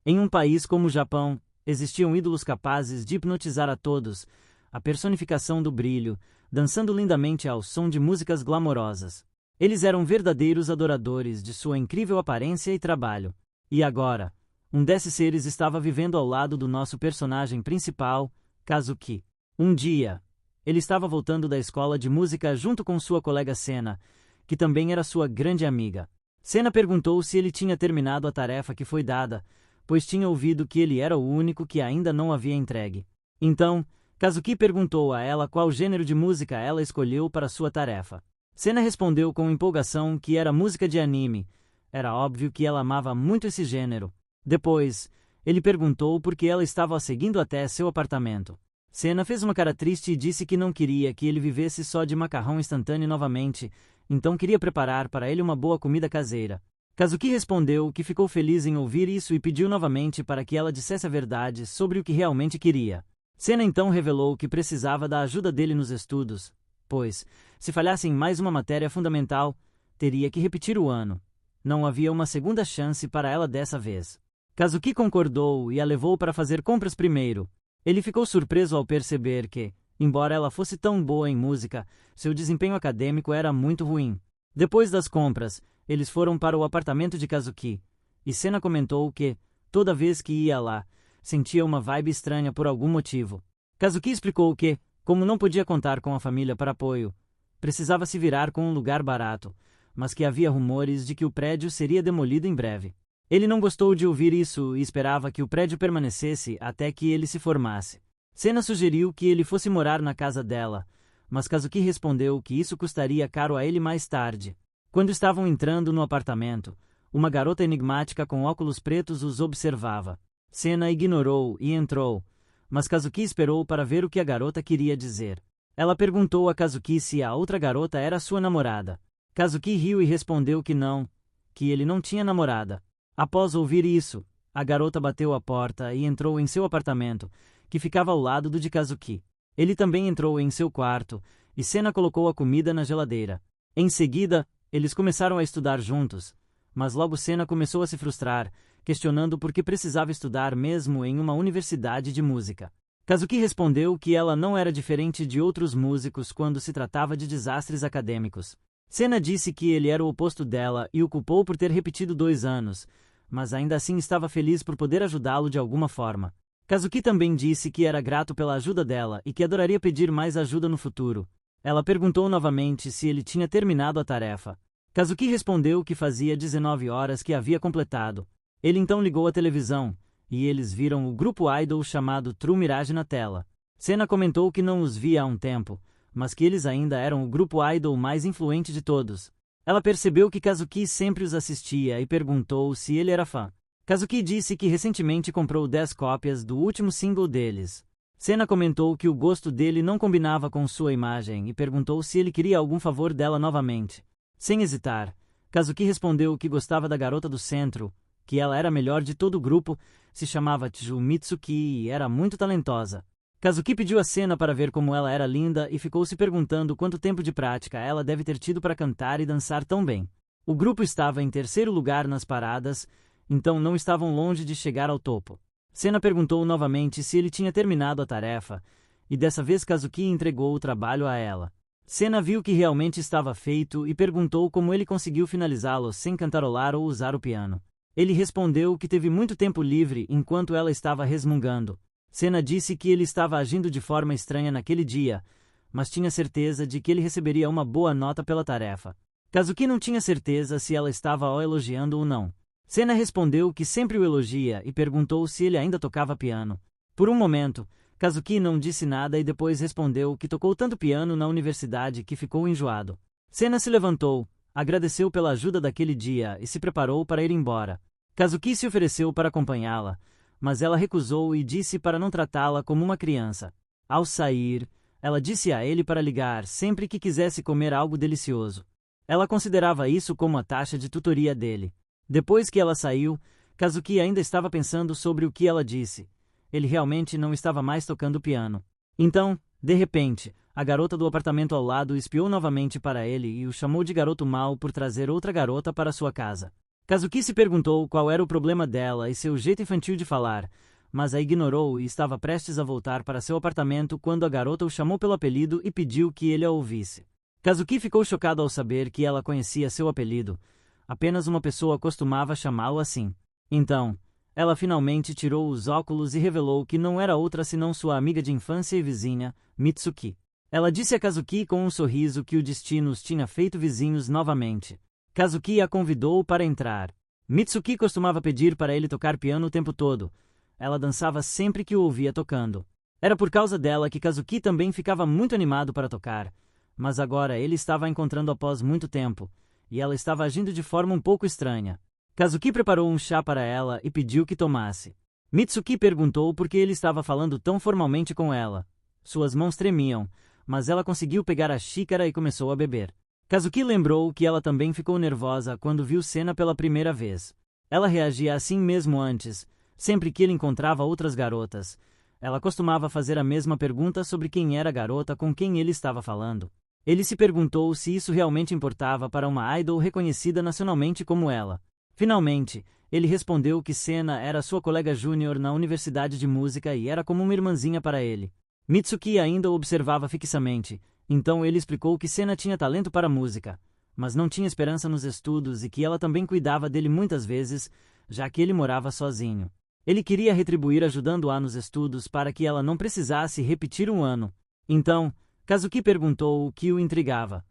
Em um país como o Japão, existiam ídolos capazes de hipnotizar a todos, a personificação do brilho, dançando lindamente ao som de músicas glamourosas. Eles eram verdadeiros adoradores de sua incrível aparência e trabalho. E agora, um desses seres estava vivendo ao lado do nosso personagem principal, Kazuki. Um dia, ele estava voltando da escola de música junto com sua colega Sena, que também era sua grande amiga. Sena perguntou se ele tinha terminado a tarefa que foi dada, pois tinha ouvido que ele era o único que ainda não havia entregue. Então, Kazuki perguntou a ela qual gênero de música ela escolheu para sua tarefa. Sena respondeu com empolgação que era música de anime. Era óbvio que ela amava muito esse gênero. Depois, ele perguntou por que ela estava seguindo até seu apartamento. Sena fez uma cara triste e disse que não queria que ele vivesse só de macarrão instantâneo novamente, então queria preparar para ele uma boa comida caseira. Kazuki respondeu que ficou feliz em ouvir isso e pediu novamente para que ela dissesse a verdade sobre o que realmente queria. Sena então revelou que precisava da ajuda dele nos estudos, pois, se falhasse em mais uma matéria fundamental, teria que repetir o ano. Não havia uma segunda chance para ela dessa vez. Kazuki concordou e a levou para fazer compras primeiro. Ele ficou surpreso ao perceber que, embora ela fosse tão boa em música, seu desempenho acadêmico era muito ruim. Depois das compras, eles foram para o apartamento de Kazuki, e Sena comentou que, toda vez que ia lá, sentia uma vibe estranha por algum motivo. Kazuki explicou que, como não podia contar com a família para apoio, precisava se virar com um lugar barato, mas que havia rumores de que o prédio seria demolido em breve. Ele não gostou de ouvir isso e esperava que o prédio permanecesse até que ele se formasse. Sena sugeriu que ele fosse morar na casa dela, mas Kazuki respondeu que isso custaria caro a ele mais tarde. Quando estavam entrando no apartamento, uma garota enigmática com óculos pretos os observava. Sena ignorou e entrou, mas Kazuki esperou para ver o que a garota queria dizer. Ela perguntou a Kazuki se a outra garota era sua namorada. Kazuki riu e respondeu que não, que ele não tinha namorada. Após ouvir isso, a garota bateu a porta e entrou em seu apartamento, que ficava ao lado do de Kazuki. Ele também entrou em seu quarto, e Sena colocou a comida na geladeira. Em seguida, eles começaram a estudar juntos, mas logo Sena começou a se frustrar, questionando por que precisava estudar mesmo em uma universidade de música. Kazuki respondeu que ela não era diferente de outros músicos quando se tratava de desastres acadêmicos. Sena disse que ele era o oposto dela e o culpou por ter repetido 2 anos, mas ainda assim estava feliz por poder ajudá-lo de alguma forma. Kazuki também disse que era grato pela ajuda dela e que adoraria pedir mais ajuda no futuro. Ela perguntou novamente se ele tinha terminado a tarefa. Kazuki respondeu que fazia 19 horas que havia completado. Ele então ligou a televisão, e eles viram o grupo idol chamado True Mirage na tela. Sena comentou que não os via há um tempo, mas que eles ainda eram o grupo idol mais influente de todos. Ela percebeu que Kazuki sempre os assistia e perguntou se ele era fã. Kazuki disse que recentemente comprou 10 cópias do último single deles. Sena comentou que o gosto dele não combinava com sua imagem e perguntou se ele queria algum favor dela novamente. Sem hesitar, Kazuki respondeu que gostava da garota do centro, que ela era a melhor de todo o grupo, se chamava Tiju Mitsuki e era muito talentosa. Kazuki pediu a Sena para ver como ela era linda e ficou se perguntando quanto tempo de prática ela deve ter tido para cantar e dançar tão bem. O grupo estava em 3º lugar nas paradas, então não estavam longe de chegar ao topo. Sena perguntou novamente se ele tinha terminado a tarefa, e dessa vez Kazuki entregou o trabalho a ela. Sena viu que realmente estava feito e perguntou como ele conseguiu finalizá-lo sem cantarolar ou usar o piano. Ele respondeu que teve muito tempo livre enquanto ela estava resmungando. Sena disse que ele estava agindo de forma estranha naquele dia, mas tinha certeza de que ele receberia uma boa nota pela tarefa. Kazuki não tinha certeza se ela estava o elogiando ou não. Sena respondeu que sempre o elogia e perguntou se ele ainda tocava piano. Por um momento, Kazuki não disse nada e depois respondeu que tocou tanto piano na universidade que ficou enjoado. Sena se levantou, agradeceu pela ajuda daquele dia e se preparou para ir embora. Kazuki se ofereceu para acompanhá-la, mas ela recusou e disse para não tratá-la como uma criança. Ao sair, ela disse a ele para ligar sempre que quisesse comer algo delicioso. Ela considerava isso como a taxa de tutoria dele. Depois que ela saiu, Kazuki ainda estava pensando sobre o que ela disse. Ele realmente não estava mais tocando piano. Então, de repente, a garota do apartamento ao lado espiou novamente para ele e o chamou de garoto mau por trazer outra garota para sua casa. Kazuki se perguntou qual era o problema dela e seu jeito infantil de falar, mas a ignorou e estava prestes a voltar para seu apartamento quando a garota o chamou pelo apelido e pediu que ele a ouvisse. Kazuki ficou chocado ao saber que ela conhecia seu apelido. Apenas uma pessoa costumava chamá-lo assim. Então, ela finalmente tirou os óculos e revelou que não era outra senão sua amiga de infância e vizinha, Mitsuki. Ela disse a Kazuki com um sorriso que o destino os tinha feito vizinhos novamente. Kazuki a convidou para entrar. Mitsuki costumava pedir para ele tocar piano o tempo todo. Ela dançava sempre que o ouvia tocando. Era por causa dela que Kazuki também ficava muito animado para tocar, mas agora ele estava a encontrando após muito tempo, e ela estava agindo de forma um pouco estranha. Kazuki preparou um chá para ela e pediu que tomasse. Mitsuki perguntou por que ele estava falando tão formalmente com ela. Suas mãos tremiam, mas ela conseguiu pegar a xícara e começou a beber. Kazuki lembrou que ela também ficou nervosa quando viu Sena pela primeira vez. Ela reagia assim mesmo antes, sempre que ele encontrava outras garotas. Ela costumava fazer a mesma pergunta sobre quem era a garota com quem ele estava falando. Ele se perguntou se isso realmente importava para uma idol reconhecida nacionalmente como ela. Finalmente, ele respondeu que Sena era sua colega júnior na universidade de música e era como uma irmãzinha para ele. Mitsuki ainda o observava fixamente, então ele explicou que Sena tinha talento para música, mas não tinha esperança nos estudos e que ela também cuidava dele muitas vezes, já que ele morava sozinho. Ele queria retribuir ajudando-a nos estudos para que ela não precisasse repetir um ano. Então, Kazuki perguntou o que o intrigava.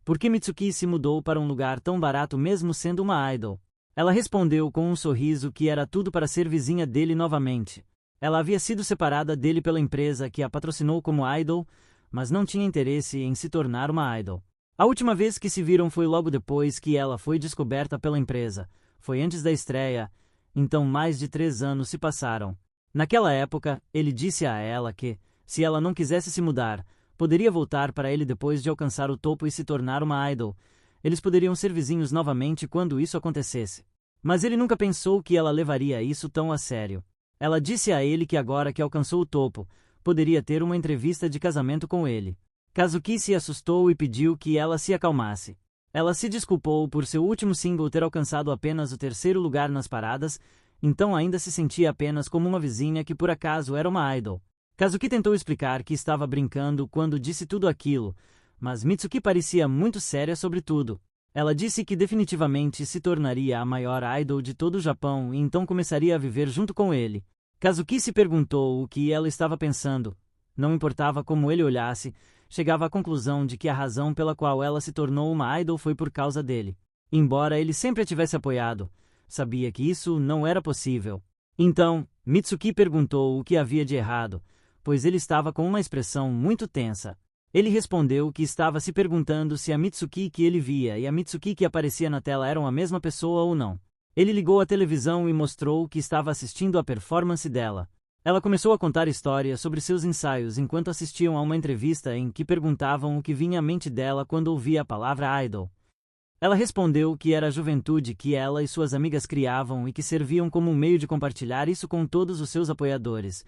Por que Mitsuki se mudou para um lugar tão barato mesmo sendo uma idol? Ela respondeu com um sorriso que era tudo para ser vizinha dele novamente. Ela havia sido separada dele pela empresa que a patrocinou como idol, mas não tinha interesse em se tornar uma idol. A última vez que se viram foi logo depois que ela foi descoberta pela empresa. Foi antes da estreia, então mais de 3 anos se passaram. Naquela época, ele disse a ela que, se ela não quisesse se mudar, poderia voltar para ele depois de alcançar o topo e se tornar uma idol. Eles poderiam ser vizinhos novamente quando isso acontecesse. Mas ele nunca pensou que ela levaria isso tão a sério. Ela disse a ele que agora que alcançou o topo, poderia ter uma entrevista de casamento com ele. Kazuki se assustou e pediu que ela se acalmasse. Ela se desculpou por seu último single ter alcançado apenas o 3º lugar nas paradas, então ainda se sentia apenas como uma vizinha que por acaso era uma idol. Kazuki tentou explicar que estava brincando quando disse tudo aquilo, mas Mitsuki parecia muito séria sobre tudo. Ela disse que definitivamente se tornaria a maior idol de todo o Japão e então começaria a viver junto com ele. Kazuki se perguntou o que ela estava pensando. Não importava como ele olhasse, chegava à conclusão de que a razão pela qual ela se tornou uma idol foi por causa dele. Embora ele sempre a tivesse apoiado, sabia que isso não era possível. Então, Mitsuki perguntou o que havia de errado, pois ele estava com uma expressão muito tensa. Ele respondeu que estava se perguntando se a Mitsuki que ele via e a Mitsuki que aparecia na tela eram a mesma pessoa ou não. Ele ligou a televisão e mostrou que estava assistindo a performance dela. Ela começou a contar histórias sobre seus ensaios enquanto assistiam a uma entrevista em que perguntavam o que vinha à mente dela quando ouvia a palavra idol. Ela respondeu que era a juventude que ela e suas amigas criavam e que serviam como um meio de compartilhar isso com todos os seus apoiadores.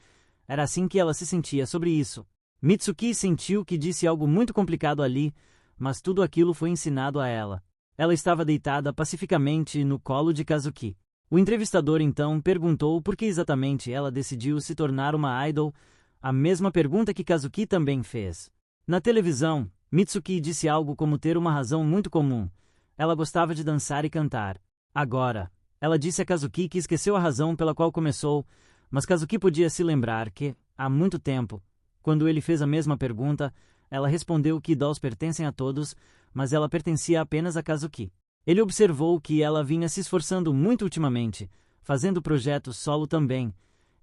Era assim que ela se sentia sobre isso. Mitsuki sentiu que disse algo muito complicado ali, mas tudo aquilo foi ensinado a ela. Ela estava deitada pacificamente no colo de Kazuki. O entrevistador então perguntou por que exatamente ela decidiu se tornar uma idol, a mesma pergunta que Kazuki também fez. Na televisão, Mitsuki disse algo como ter uma razão muito comum. Ela gostava de dançar e cantar. Agora, ela disse a Kazuki que esqueceu a razão pela qual começou, mas Kazuki podia se lembrar que, há muito tempo, quando ele fez a mesma pergunta, ela respondeu que idols pertencem a todos, mas ela pertencia apenas a Kazuki. Ele observou que ela vinha se esforçando muito ultimamente, fazendo projetos solo também,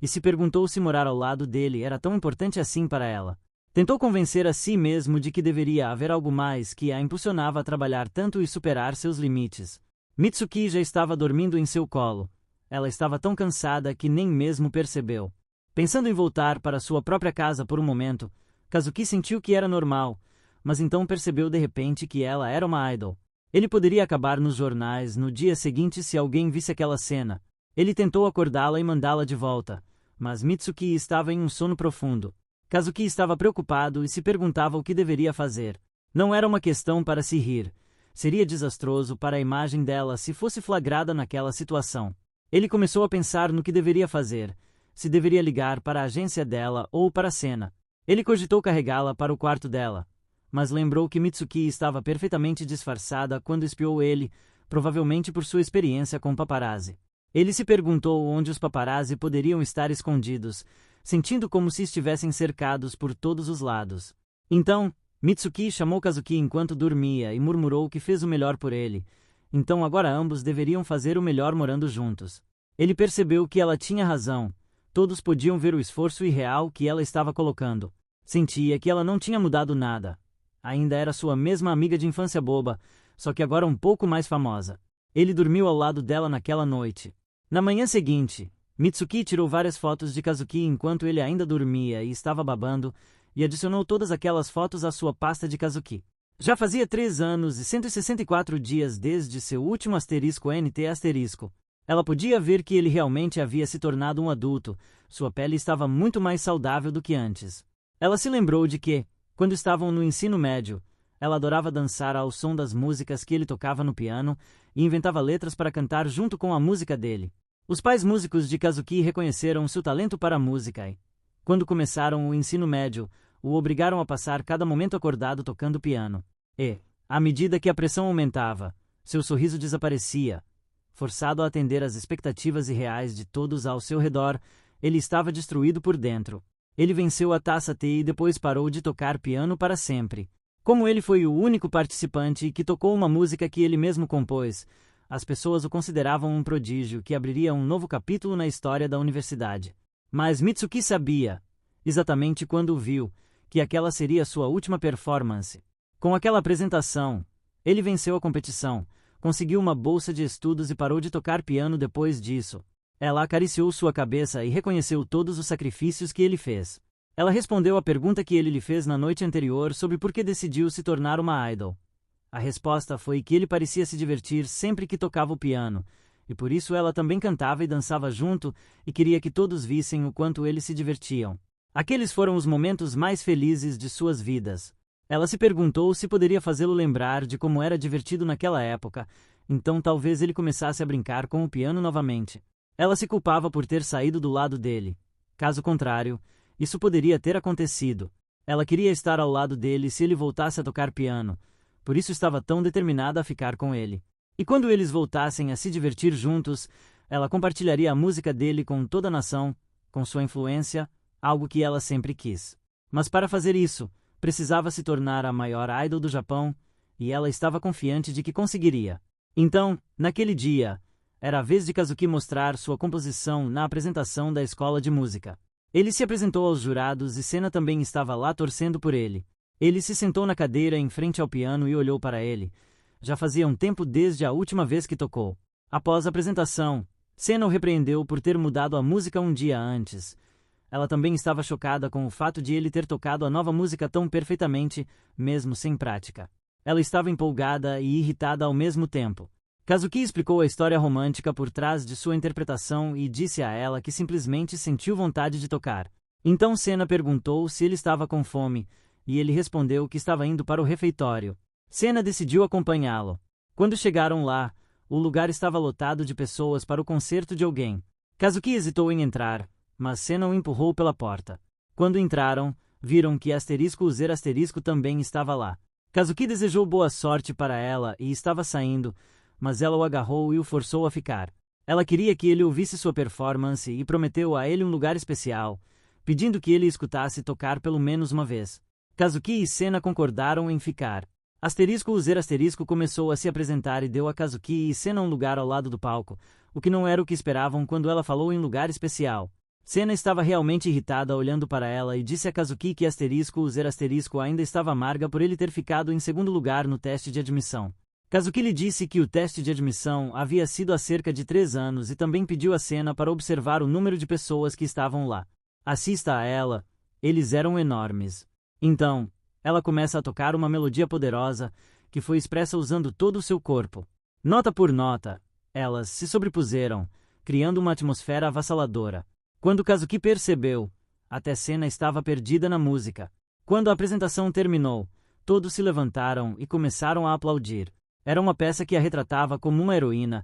e se perguntou se morar ao lado dele era tão importante assim para ela. Tentou convencer a si mesmo de que deveria haver algo mais que a impulsionava a trabalhar tanto e superar seus limites. Mitsuki já estava dormindo em seu colo. Ela estava tão cansada que nem mesmo percebeu. Pensando em voltar para sua própria casa por um momento, Kazuki sentiu que era normal, mas então percebeu de repente que ela era uma idol. Ele poderia acabar nos jornais no dia seguinte se alguém visse aquela cena. Ele tentou acordá-la e mandá-la de volta, mas Mitsuki estava em um sono profundo. Kazuki estava preocupado e se perguntava o que deveria fazer. Não era uma questão para se rir. Seria desastroso para a imagem dela se fosse flagrada naquela situação. Ele começou a pensar no que deveria fazer, se deveria ligar para a agência dela ou para Sena. Ele cogitou carregá-la para o quarto dela, mas lembrou que Mitsuki estava perfeitamente disfarçada quando espiou ele, provavelmente por sua experiência com paparazzi. Ele se perguntou onde os paparazzi poderiam estar escondidos, sentindo como se estivessem cercados por todos os lados. Então, Mitsuki chamou Kazuki enquanto dormia e murmurou que fez o melhor por ele. Então agora ambos deveriam fazer o melhor morando juntos. Ele percebeu que ela tinha razão. Todos podiam ver o esforço irreal que ela estava colocando. Sentia que ela não tinha mudado nada. Ainda era sua mesma amiga de infância boba, só que agora um pouco mais famosa. Ele dormiu ao lado dela naquela noite. Na manhã seguinte, Mitsuki tirou várias fotos de Kazuki enquanto ele ainda dormia e estava babando, e adicionou todas aquelas fotos à sua pasta de Kazuki. Já fazia 3 anos e 164 dias desde seu último *NT*. Ela podia ver que ele realmente havia se tornado um adulto, sua pele estava muito mais saudável do que antes. Ela se lembrou de que, quando estavam no ensino médio, ela adorava dançar ao som das músicas que ele tocava no piano e inventava letras para cantar junto com a música dele. Os pais músicos de Kazuki reconheceram seu talento para a música e, quando começaram o ensino médio, o obrigaram a passar cada momento acordado tocando piano. E, à medida que a pressão aumentava, seu sorriso desaparecia. Forçado a atender às expectativas irreais de todos ao seu redor, ele estava destruído por dentro. Ele venceu a taça T e depois parou de tocar piano para sempre. Como ele foi o único participante que tocou uma música que ele mesmo compôs, as pessoas o consideravam um prodígio que abriria um novo capítulo na história da universidade. Mas Mitsuki sabia, exatamente quando o viu, que aquela seria sua última performance. Com aquela apresentação, ele venceu a competição, conseguiu uma bolsa de estudos e parou de tocar piano depois disso. Ela acariciou sua cabeça e reconheceu todos os sacrifícios que ele fez. Ela respondeu à pergunta que ele lhe fez na noite anterior sobre por que decidiu se tornar uma idol. A resposta foi que ele parecia se divertir sempre que tocava o piano, e por isso ela também cantava e dançava junto e queria que todos vissem o quanto eles se divertiam. Aqueles foram os momentos mais felizes de suas vidas. Ela se perguntou se poderia fazê-lo lembrar de como era divertido naquela época, então talvez ele começasse a brincar com o piano novamente. Ela se culpava por ter saído do lado dele. Caso contrário, isso poderia ter acontecido. Ela queria estar ao lado dele se ele voltasse a tocar piano, por isso estava tão determinada a ficar com ele. E quando eles voltassem a se divertir juntos, ela compartilharia a música dele com toda a nação, com sua influência, algo que ela sempre quis. Mas para fazer isso, precisava se tornar a maior idol do Japão, e ela estava confiante de que conseguiria. Então, naquele dia, era a vez de Kazuki mostrar sua composição na apresentação da escola de música. Ele se apresentou aos jurados e Sena também estava lá torcendo por ele. Ele se sentou na cadeira em frente ao piano e olhou para ele. Já fazia um tempo desde a última vez que tocou. Após a apresentação, Sena o repreendeu por ter mudado a música um dia antes. Ela também estava chocada com o fato de ele ter tocado a nova música tão perfeitamente, mesmo sem prática. Ela estava empolgada e irritada ao mesmo tempo. Kazuki explicou a história romântica por trás de sua interpretação e disse a ela que simplesmente sentiu vontade de tocar. Então Sena perguntou se ele estava com fome, e ele respondeu que estava indo para o refeitório. Sena decidiu acompanhá-lo. Quando chegaram lá, o lugar estava lotado de pessoas para o concerto de alguém. Kazuki hesitou em entrar, mas Sena o empurrou pela porta. Quando entraram, viram que *Z* também estava lá. Kazuki desejou boa sorte para ela e estava saindo, mas ela o agarrou e o forçou a ficar. Ela queria que ele ouvisse sua performance e prometeu a ele um lugar especial, pedindo que ele escutasse tocar pelo menos uma vez. Kazuki e Sena concordaram em ficar. *Z* começou a se apresentar e deu a Kazuki e Sena um lugar ao lado do palco, o que não era o que esperavam quando ela falou em lugar especial. Sena estava realmente irritada olhando para ela e disse a Kazuki que *Z* ainda estava amarga por ele ter ficado em segundo lugar no teste de admissão. Kazuki lhe disse que o teste de admissão havia sido há cerca de 3 anos e também pediu a Sena para observar o número de pessoas que estavam lá. Assista a ela, eles eram enormes. Então, ela começa a tocar uma melodia poderosa, que foi expressa usando todo o seu corpo. Nota por nota, elas se sobrepuseram, criando uma atmosfera avassaladora. Quando Kazuki percebeu, até Sena estava perdida na música. Quando a apresentação terminou, todos se levantaram e começaram a aplaudir. Era uma peça que a retratava como uma heroína,